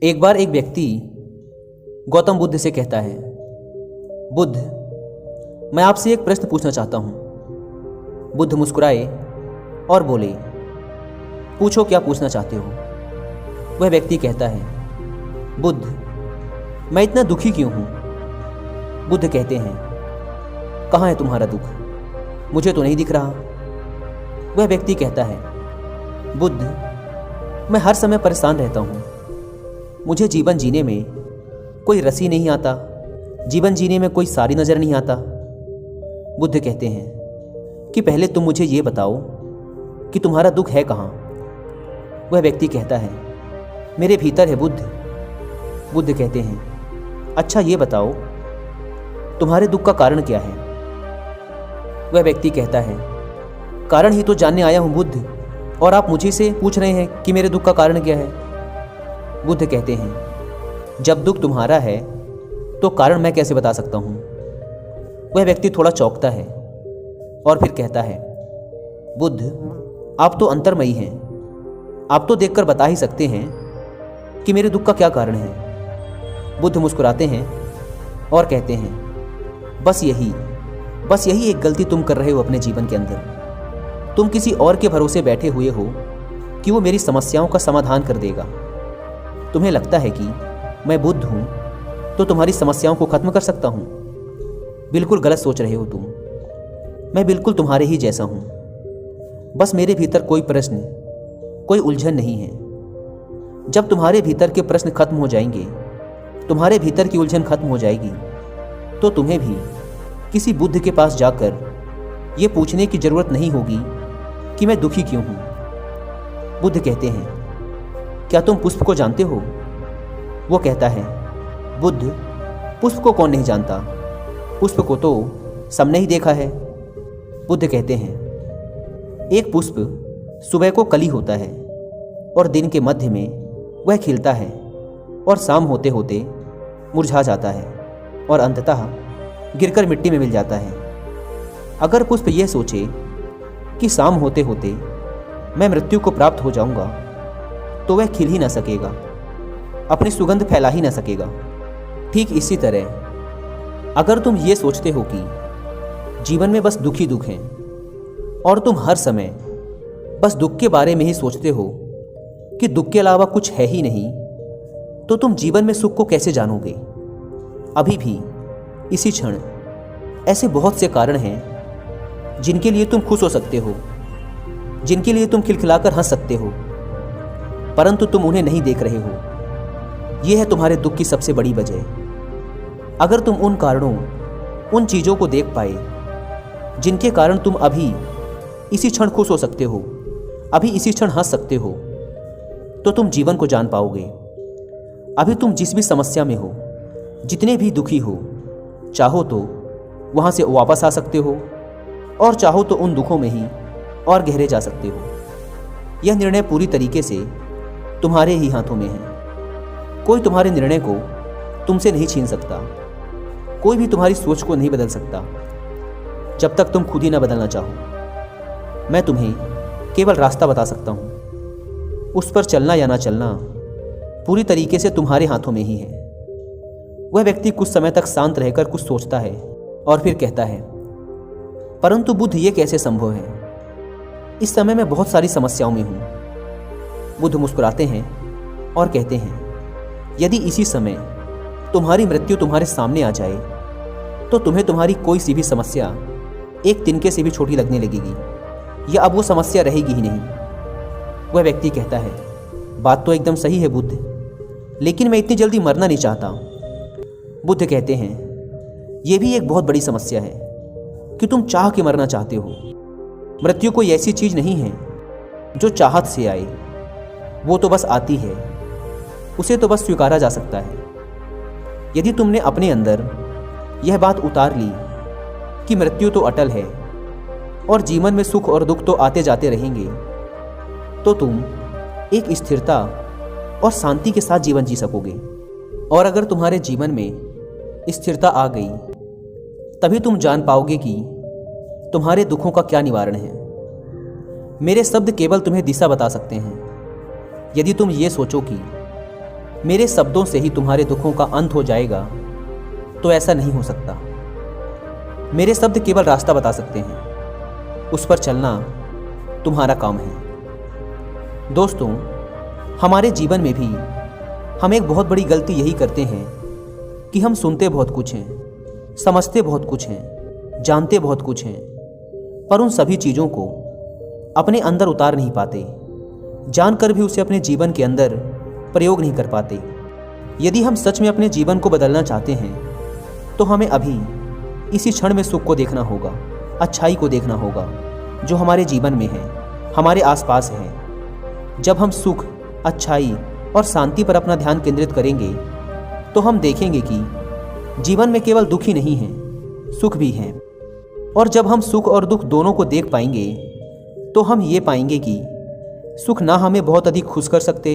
एक बार एक व्यक्ति गौतम बुद्ध से कहता है, बुद्ध, मैं आपसे एक प्रश्न पूछना चाहता हूँ। बुद्ध मुस्कुराए और बोले, पूछो, क्या पूछना चाहते हो। वह व्यक्ति कहता है, बुद्ध, मैं इतना दुखी क्यों हूँ। बुद्ध कहते हैं, कहाँ है तुम्हारा दुख, मुझे तो नहीं दिख रहा। वह व्यक्ति कहता है, बुद्ध, मैं हर समय परेशान रहता हूँ। मुझे जीवन जीने में कोई रस ही नहीं आता, जीवन जीने में कोई सारी नज़र नहीं आता। बुद्ध कहते हैं कि पहले तुम मुझे ये बताओ कि तुम्हारा दुख है कहाँ। वह व्यक्ति कहता है, मेरे भीतर है बुद्ध। बुद्ध कहते हैं, अच्छा ये बताओ तुम्हारे दुख का कारण क्या है। वह व्यक्ति कहता है, कारण ही तो जानने आया हूँ बुद्ध, और आप मुझे से पूछ रहे हैं कि मेरे दुख का कारण क्या है। बुद्ध कहते हैं, जब दुख तुम्हारा है तो कारण मैं कैसे बता सकता हूँ। वह व्यक्ति थोड़ा चौंकता है और फिर कहता है, बुद्ध, आप तो अंतर्मयी हैं, आप तो देखकर बता ही सकते हैं कि मेरे दुख का क्या कारण है। बुद्ध मुस्कुराते हैं और कहते हैं, बस यही एक गलती तुम कर रहे हो अपने जीवन के अंदर। तुम किसी और के भरोसे बैठे हुए हो कि वो मेरी समस्याओं का समाधान कर देगा। तुम्हें लगता है कि मैं बुद्ध हूँ तो तुम्हारी समस्याओं को खत्म कर सकता हूँ। बिल्कुल गलत सोच रहे हो तुम। मैं बिल्कुल तुम्हारे ही जैसा हूँ, बस मेरे भीतर कोई प्रश्न, कोई उलझन नहीं है। जब तुम्हारे भीतर के प्रश्न खत्म हो जाएंगे, तुम्हारे भीतर की उलझन खत्म हो जाएगी, तो तुम्हें भी किसी बुद्ध के पास जाकर यह पूछने की जरूरत नहीं होगी कि मैं दुखी क्यों हूँ। बुद्ध कहते हैं, क्या तुम पुष्प को जानते हो। वो कहता है, बुद्ध, पुष्प को कौन नहीं जानता, पुष्प को तो सबने ही देखा है। बुद्ध कहते हैं, एक पुष्प सुबह को कली होता है और दिन के मध्य में वह खिलता है और शाम होते होते मुरझा जाता है और अंततः गिरकर मिट्टी में मिल जाता है। अगर पुष्प यह सोचे कि शाम होते होते मैं मृत्यु को प्राप्त हो जाऊंगा, तो वह खिल ही ना सकेगा, अपनी सुगंध फैला ही ना सकेगा। ठीक इसी तरह अगर तुम ये सोचते हो कि जीवन में बस दुख ही दुख हैं और तुम हर समय बस दुख के बारे में ही सोचते हो कि दुख के अलावा कुछ है ही नहीं, तो तुम जीवन में सुख को कैसे जानोगे। अभी भी इसी क्षण ऐसे बहुत से कारण हैं जिनके लिए तुम खुश हो सकते हो, जिनके लिए तुम खिलखिलाकर हंस सकते हो, परंतु तुम उन्हें नहीं देख रहे हो। यह है तुम्हारे दुख की सबसे बड़ी वजह। अगर तुम उन कारणों, उन चीज़ों को देख पाए जिनके कारण तुम अभी इसी क्षण खुश हो सकते हो, अभी इसी क्षण हंस सकते हो, तो तुम जीवन को जान पाओगे। अभी तुम जिस भी समस्या में हो, जितने भी दुखी हो, चाहो तो वहाँ से वापस आ सकते हो और चाहो तो उन दुखों में ही और गहरे जा सकते हो। यह निर्णय पूरी तरीके से तुम्हारे ही हाथों में है। कोई तुम्हारे निर्णय को तुमसे नहीं छीन सकता, कोई भी तुम्हारी सोच को नहीं बदल सकता, जब तक तुम खुद ही ना बदलना चाहो। मैं तुम्हें केवल रास्ता बता सकता हूँ, उस पर चलना या ना चलना पूरी तरीके से तुम्हारे हाथों में ही है। वह व्यक्ति कुछ समय तक शांत रहकर कुछ सोचता है और फिर कहता है, परंतु बुद्ध, ये कैसे संभव है। इस समय मैं बहुत सारी समस्याओं में हूँ। बुद्ध मुस्कुराते हैं और कहते हैं, यदि इसी समय तुम्हारी मृत्यु तुम्हारे सामने आ जाए, तो तुम्हें तुम्हारी कोई सी भी समस्या एक तिनके से भी छोटी लगने लगेगी, या अब वो समस्या रहेगी ही नहीं। वह व्यक्ति कहता है, बात तो एकदम सही है बुद्ध, लेकिन मैं इतनी जल्दी मरना नहीं चाहता। बुद्ध कहते हैं, यह भी एक बहुत बड़ी समस्या है कि तुम चाह के मरना चाहते हो। मृत्यु कोई ऐसी चीज नहीं है जो चाहत से आए, वो तो बस आती है, उसे तो बस स्वीकारा जा सकता है। यदि तुमने अपने अंदर यह बात उतार ली कि मृत्यु तो अटल है और जीवन में सुख और दुख तो आते जाते रहेंगे, तो तुम एक स्थिरता और शांति के साथ जीवन जी सकोगे। और अगर तुम्हारे जीवन में स्थिरता आ गई, तभी तुम जान पाओगे कि तुम्हारे दुखों का क्या निवारण है। मेरे शब्द केवल तुम्हें दिशा बता सकते हैं। यदि तुम ये सोचो कि मेरे शब्दों से ही तुम्हारे दुखों का अंत हो जाएगा, तो ऐसा नहीं हो सकता। मेरे शब्द केवल रास्ता बता सकते हैं, उस पर चलना तुम्हारा काम है। दोस्तों, हमारे जीवन में भी हम एक बहुत बड़ी गलती यही करते हैं कि हम सुनते बहुत कुछ हैं, समझते बहुत कुछ हैं, जानते बहुत कुछ हैं, पर उन सभी चीज़ों को अपने अंदर उतार नहीं पाते, जानकर भी उसे अपने जीवन के अंदर प्रयोग नहीं कर पाते। यदि हम सच में अपने जीवन को बदलना चाहते हैं तो हमें अभी इसी क्षण में सुख को देखना होगा, अच्छाई को देखना होगा जो हमारे जीवन में है, हमारे आसपास है। जब हम सुख, अच्छाई और शांति पर अपना ध्यान केंद्रित करेंगे तो हम देखेंगे कि जीवन में केवल दुख ही नहीं है, सुख भी है। और जब हम सुख और दुख दोनों को देख पाएंगे तो हम ये पाएंगे कि सुख ना हमें बहुत अधिक खुश कर सकते